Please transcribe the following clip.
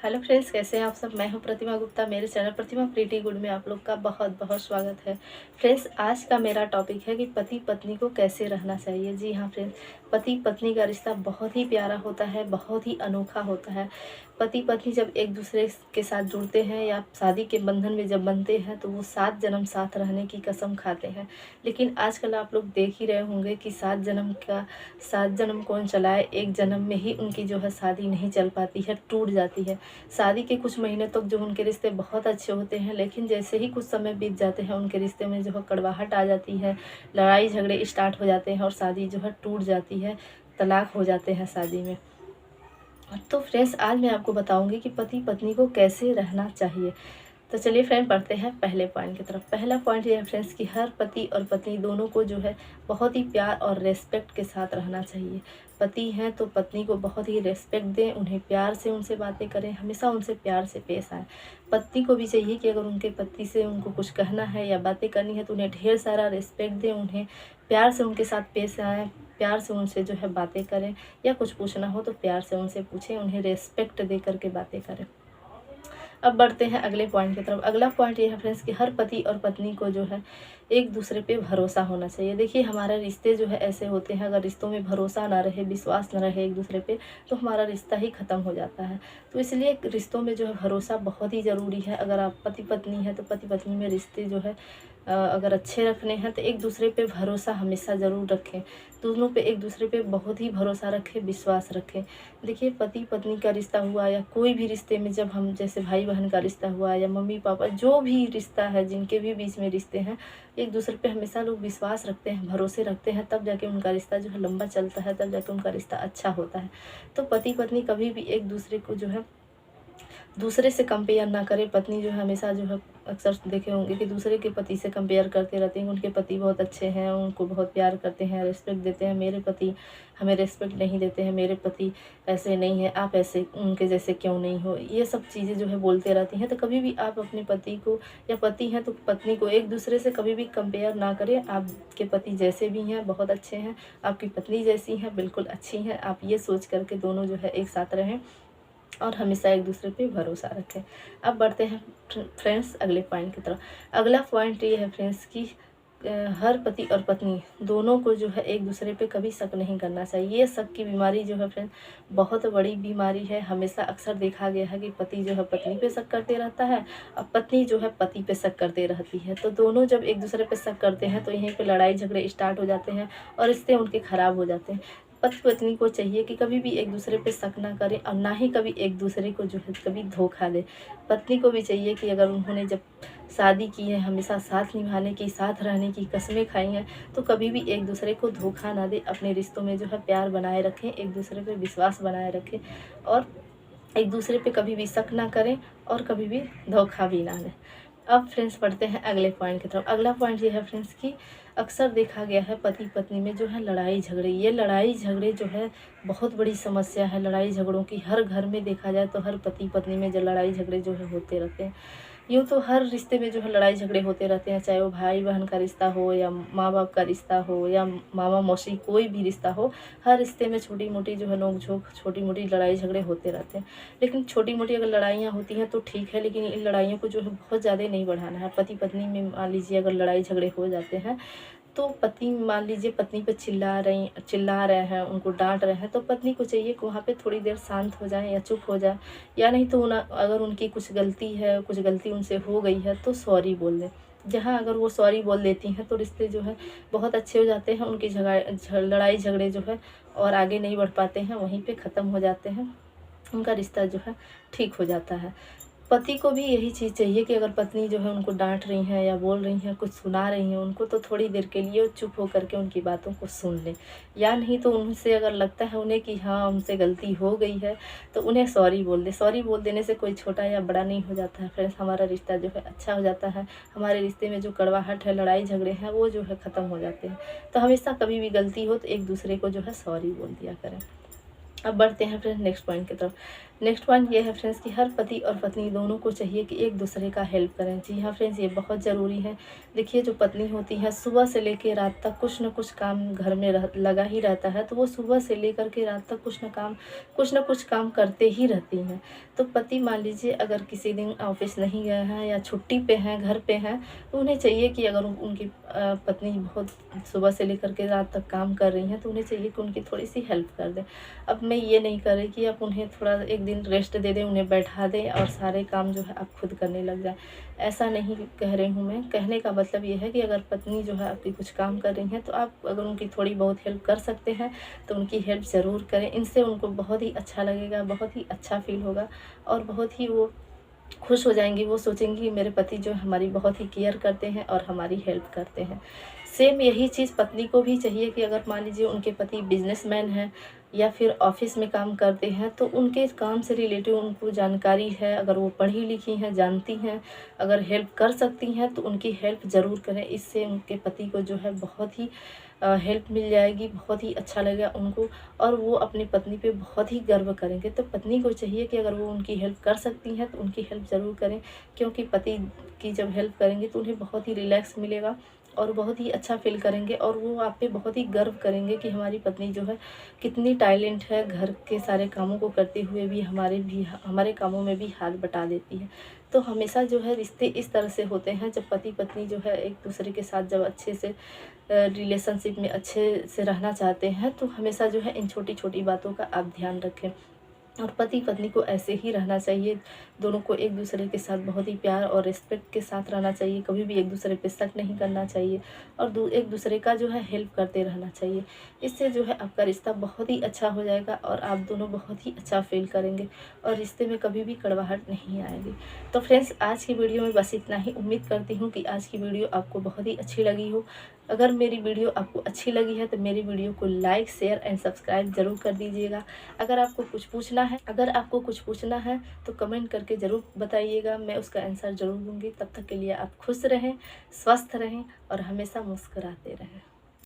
Hello friends, कैसे हैं आप सब। मैं हूं प्रतिमा गुप्ता। मेरे चैनल प्रतिमा प्रीटी गुड में आप लोग का बहुत बहुत स्वागत है। फ्रेंड्स, आज का मेरा टॉपिक है कि पति पत्नी को कैसे रहना चाहिए। जी हाँ फ्रेंड्स, पति पत्नी का रिश्ता बहुत ही प्यारा होता है, बहुत ही अनोखा होता है। पति पत्नी जब एक दूसरे के साथ जुड़ते हैं या शादी के बंधन में जब बनते हैं तो वो 7 जन्म साथ रहने की कसम खाते हैं। लेकिन आजकल आप लोग देख ही रहे होंगे कि 7 जन्म कौन चलाए, एक जन्म में ही उनकी जो है शादी नहीं चल पाती है, टूट जाती है। शादी के कुछ महीने तक जो उनके रिश्ते बहुत अच्छे होते हैं, लेकिन जैसे ही कुछ समय बीत जाते हैं उनके रिश्ते में जो है कड़वाहट आ जाती है, लड़ाई झगड़े स्टार्ट हो जाते हैं और शादी जो है टूट जाती है, तलाक हो जाते हैं शादी में। तो फ्रेंड्स, आज मैं आपको बताऊंगी कि पति पत्नी को कैसे रहना चाहिए। तो चलिए फ्रेंड, पढ़ते हैं पहले पॉइंट की तरफ। पहला पॉइंट ये है फ्रेंड्स कि हर पति और पत्नी दोनों को जो है बहुत ही प्यार और रेस्पेक्ट के साथ रहना चाहिए। पति हैं तो पत्नी को बहुत ही रेस्पेक्ट दें, उन्हें प्यार से उनसे बातें करें, हमेशा उनसे प्यार से पेश आएँ। पत्नी को भी चाहिए कि अगर उनके पति से उनको कुछ कहना है या बातें करनी है तो उन्हें ढेर सारा रेस्पेक्ट दें, उन्हें प्यार से उनके साथ पेश आएँ, प्यार से उनसे जो है बातें करें, या कुछ पूछना हो तो प्यार से उनसे पूछें, उन्हें रेस्पेक्ट दे करके बातें करें। अब बढ़ते हैं अगले पॉइंट की तरफ। अगला पॉइंट ये है फ्रेंड्स कि हर पति और पत्नी को जो है एक दूसरे पे भरोसा होना चाहिए। देखिए, हमारे रिश्ते जो है ऐसे होते हैं, अगर रिश्तों में भरोसा ना रहे, विश्वास ना रहे एक दूसरे पे, तो हमारा रिश्ता ही ख़त्म हो जाता है। तो इसलिए रिश्तों में जो है भरोसा बहुत ही ज़रूरी है। अगर आप पति पत्नी हैं तो पति पत्नी में रिश्ते जो है अगर अच्छे रखने हैं तो एक दूसरे पे भरोसा हमेशा ज़रूर रखें। दोनों पे एक दूसरे पे बहुत ही भरोसा रखें, विश्वास रखें। देखिए, पति पत्नी का रिश्ता हुआ या कोई भी रिश्ते में, जब हम जैसे भाई बहन का रिश्ता हुआ या मम्मी पापा, जो भी रिश्ता है, जिनके भी बीच में रिश्ते हैं, एक दूसरे पे हमेशा लोग विश्वास रखते हैं, भरोसे रखते हैं, तब जाके उनका रिश्ता जो है लंबा चलता है, तब जाके उनका रिश्ता अच्छा होता है। तो पति पत्नी कभी भी एक दूसरे को जो है दूसरे से कंपेयर ना करें। पत्नी जो है हमेशा जो है, अक्सर देखे होंगे कि दूसरे के पति से कंपेयर करते रहते हैं, उनके पति बहुत अच्छे हैं, उनको बहुत प्यार करते हैं, रिस्पेक्ट देते हैं, मेरे पति हमें रिस्पेक्ट नहीं देते हैं, मेरे पति ऐसे नहीं हैं, आप ऐसे उनके जैसे क्यों नहीं हो, ये सब चीज़ें जो है बोलते रहती हैं। तो कभी भी आप अपने पति को, या पति हैं तो पत्नी को, एक दूसरे से कभी भी कंपेयर ना करें। आपके पति जैसे भी हैं बहुत अच्छे हैं, आपकी पत्नी जैसी हैं बिल्कुल अच्छी हैं। आप ये सोच करके दोनों जो है एक साथ रहें और हमेशा एक दूसरे पे भरोसा रखें। अब बढ़ते हैं फ्रेंड्स अगले पॉइंट की तरफ। अगला पॉइंट ये है फ्रेंड्स कि हर पति और पत्नी दोनों को जो है एक दूसरे पे कभी शक नहीं करना चाहिए। ये शक की बीमारी जो है फ्रेंड बहुत बड़ी बीमारी है। हमेशा अक्सर देखा गया है कि पति जो है पत्नी पे शक करते रहता है और पत्नी जो है पति पे शक करते रहती है। तो दोनों जब एक दूसरे पे शक करते हैं तो यहीं पे लड़ाई झगड़े स्टार्ट हो जाते हैं और रिश्ते उनके ख़राब हो जाते हैं। पति पत्नी को चाहिए कि कभी भी एक दूसरे पे शक ना करें और ना ही कभी एक दूसरे को जो है कभी धोखा दे। पत्नी को भी चाहिए कि अगर उन्होंने जब शादी की है, हमेशा साथ निभाने की, साथ रहने की कस्में खाई हैं, तो कभी भी एक दूसरे को धोखा ना दे। अपने रिश्तों में जो है प्यार बनाए रखें, एक दूसरे पे विश्वास बनाए रखें और एक दूसरे पे कभी भी शक ना करें और कभी भी धोखा भी ना दें। अब फ्रेंड्स बढ़ते हैं अगले पॉइंट की तरफ। अगला पॉइंट ये है फ्रेंड्स कि अक्सर देखा गया है पति पत्नी में जो है लड़ाई झगड़े, ये लड़ाई झगड़े जो है बहुत बड़ी समस्या है। लड़ाई झगड़ों की हर घर में देखा जाए तो हर पति पत्नी में जो लड़ाई झगड़े जो है होते रहते हैं। यूँ तो हर रिश्ते में जो है लड़ाई झगड़े होते रहते हैं, चाहे वो भाई बहन का रिश्ता हो या माँ बाप का रिश्ता हो या मामा मौसी, कोई भी रिश्ता हो, हर रिश्ते में छोटी मोटी जो है नोक झोंक, छोटी मोटी लड़ाई झगड़े होते रहते हैं। लेकिन छोटी मोटी अगर लड़ाइयाँ होती हैं तो ठीक है, लेकिन इन लड़ाइयों को जो है बहुत ज़्यादा नहीं बढ़ाना है। पति पत्नी में मान लीजिए अगर लड़ाई झगड़े हो जाते हैं तो पति मान लीजिए पत्नी पे चिल्ला रहे हैं, उनको डांट रहे हैं, तो पत्नी को चाहिए कि वहाँ पे थोड़ी देर शांत हो जाए या चुप हो जाए, या नहीं तो अगर उनकी कुछ गलती है, कुछ गलती उनसे हो गई है तो सॉरी बोल दें। जहाँ अगर वो सॉरी बोल देती हैं तो रिश्ते जो है बहुत अच्छे हो जाते हैं। उनकी लड़ाई झगड़े जो है और आगे नहीं बढ़ पाते हैं, वहीं पे ख़त्म हो जाते हैं, उनका रिश्ता जो है ठीक हो जाता है। पति को भी यही चीज़ चाहिए कि अगर पत्नी जो है उनको डांट रही हैं या बोल रही हैं, कुछ सुना रही हैं उनको, तो थोड़ी देर के लिए चुप होकर के उनकी बातों को सुन लें। या नहीं तो उनसे अगर लगता है उन्हें कि हाँ उनसे गलती हो गई है तो उन्हें सॉरी बोल दें। सॉरी बोल देने से कोई छोटा या बड़ा नहीं हो जाता है फ्रेंड्स, हमारा रिश्ता जो है अच्छा हो जाता है। हमारे रिश्ते में जो कड़वाहट है, लड़ाई झगड़े हैं, वो जो है ख़त्म हो जाते हैं। तो हमेशा कभी भी गलती हो तो एक दूसरे को जो है सॉरी बोल दिया करें। अब बढ़ते हैं फ्रेंड्स नेक्स्ट पॉइंट की तरफ। नेक्स्ट पॉइंट ये है फ्रेंड्स कि हर पति और पत्नी दोनों को चाहिए कि एक दूसरे का हेल्प करें। जी हाँ फ्रेंड्स, ये बहुत ज़रूरी है। देखिए, जो पत्नी होती है सुबह से लेकर रात तक कुछ न कुछ काम घर में लगा ही रहता है, तो वो सुबह से लेकर के रात तक कुछ न कुछ काम करते ही रहती हैं। तो पति मान लीजिए अगर किसी दिन ऑफिस नहीं गए हैं या छुट्टी पे हैं, घर पे हैं, तो उन्हें चाहिए कि अगर उनकी पत्नी बहुत सुबह से लेकर के रात तक काम कर रही हैं, तो उन्हें चाहिए कि उनकी थोड़ी सी हेल्प कर दें। अब मैं ये नहीं कर रही कि आप उन्हें थोड़ा एक दिन रेस्ट दे दें, उन्हें बैठा दें और सारे काम जो है आप खुद करने लग जाएं। ऐसा नहीं कह रही हूँ मैं। कहने का मतलब ये है कि अगर पत्नी जो है आपकी कुछ काम कर रही हैं, तो आप अगर उनकी थोड़ी बहुत हेल्प कर सकते हैं तो उनकी हेल्प ज़रूर करें। इनसे उनको बहुत ही अच्छा लगेगा, बहुत ही अच्छा फील होगा और बहुत ही वो खुश हो जाएँगी। वो सोचेंगी कि मेरे पति जो हमारी बहुत ही केयर करते हैं और हमारी हेल्प करते हैं। सेम यही चीज़ पत्नी को भी चाहिए कि अगर मान लीजिए उनके पति बिजनेसमैन हैं या फिर ऑफिस में काम करते हैं, तो उनके काम से रिलेटेड उनको जानकारी है, अगर वो पढ़ी लिखी हैं, जानती हैं, अगर हेल्प कर सकती हैं तो उनकी हेल्प ज़रूर करें। इससे उनके पति को जो है बहुत ही हेल्प मिल जाएगी, बहुत ही अच्छा लगेगा उनको और वो अपनी पत्नी पे बहुत ही गर्व करेंगे। तो पत्नी को चाहिए कि अगर वो उनकी हेल्प कर सकती हैं तो उनकी हेल्प ज़रूर करें, क्योंकि पति की जब हेल्प करेंगे तो उन्हें बहुत ही रिलैक्स मिलेगा और बहुत ही अच्छा फ़ील करेंगे और वो आप पे बहुत ही गर्व करेंगे कि हमारी पत्नी जो है कितनी टैलेंट है, घर के सारे कामों को करते हुए भी हमारे कामों में भी हाथ बटा देती है। तो हमेशा जो है रिश्ते इस तरह से होते हैं, जब पति पत्नी जो है एक दूसरे के साथ जब अच्छे से रिलेशनशिप में अच्छे से रहना चाहते हैं, तो हमेशा जो है इन छोटी-छोटी बातों का आप ध्यान रखें। और पति पत्नी को ऐसे ही रहना चाहिए। दोनों को एक दूसरे के साथ बहुत ही प्यार और रिस्पेक्ट के साथ रहना चाहिए। कभी भी एक दूसरे पे शक नहीं करना चाहिए और एक दूसरे का जो है हेल्प करते रहना चाहिए। इससे जो है आपका रिश्ता बहुत ही अच्छा हो जाएगा और आप दोनों बहुत ही अच्छा फील करेंगे और रिश्ते में कभी भी कड़वाहट नहीं आएगी। तो फ्रेंड्स, आज की वीडियो में बस इतना ही। उम्मीद करती हूँ कि आज की वीडियो आपको बहुत ही अच्छी लगी हो। अगर मेरी वीडियो आपको अच्छी लगी है तो मेरी वीडियो को लाइक, शेयर एंड सब्सक्राइब ज़रूर कर दीजिएगा। अगर आपको कुछ पूछना है तो कमेंट करके ज़रूर बताइएगा, मैं उसका आंसर ज़रूर दूँगी। तब तक के लिए आप खुश रहें, स्वस्थ रहें और हमेशा मुस्कुराते रहें।